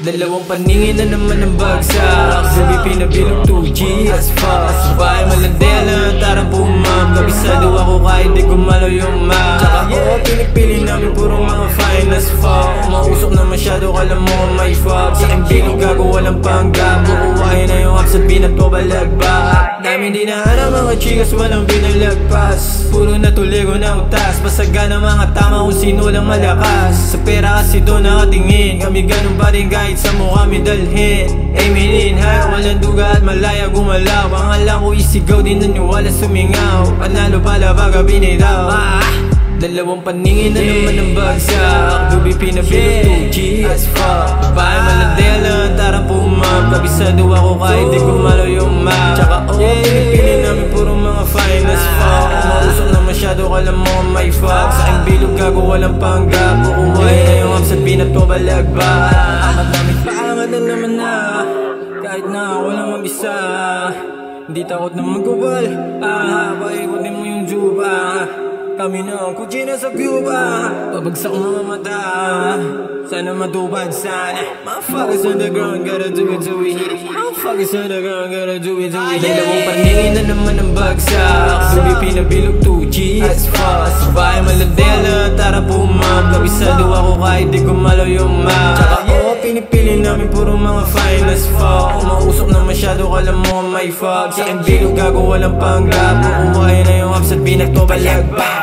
Dalawang paningin na naman ang bagsak. Gabi pinabilog 2G as fast. Bahay malandela, tarang pumam. Kabisado ako kahit di gumalaw yung map. Tsaka pinipili namin puro mga fine as fuck. Mausok na masyado, kala mo may fuck. Sa aking bilog gago walang panggap. Bukuhain na yung apps at pinagpabalag ba. Dami di na alam mga chikas walang pinalagpas. Puro natuligo na utas. Basaga na mga tama kung sino lang malakas. Sa pera kasi doon nakatingin. Kami ganun pa rin kahit sa mukha may dalhin. Emilin ha, walang duga at malaya gumalaw. Ang ala ko isigaw, di naniwala sumingaw. Panalo pala baga binitaw. Dalawang paningin na naman ang bagsak. Dubi pinabilog 2G as fuck. Bahay malandela, tarang pumap. Kabisado ako kahit di gumalaw yung map. Tsaka pinipili namin puro mga fine as fuck. Mausok na masyado, kala mo may fuck. Sa aking bilog gago walang panggap. Kukuhain na yung apps at pinagpabalag ba. Angat namin paangat na naman na. Kahit na ako lang mag-isa. Hindi takot na magubal. Paikutin mo yung juba. Kami na ang kutsina sa Cuba. Babagsak mga mata. Sana matupad sana. Motherfuckers on the ground, gotta do it till we hit it. Motherfuckers on the ground, gotta do it till we hit it. Dalawang paningin na naman ang bagsak. Gabi pinabilog 2G as fast. Bahay malandela, tarang pumap. Kabisado ako kahit di gumalaw yung map. Tsaka pinipili namin puro mga fine as fuck. Mausok na masyado, kala mo may fuck. Sa aking bilog gago walang panggap. Kukuhain na yung apps at pinagpabalag ba.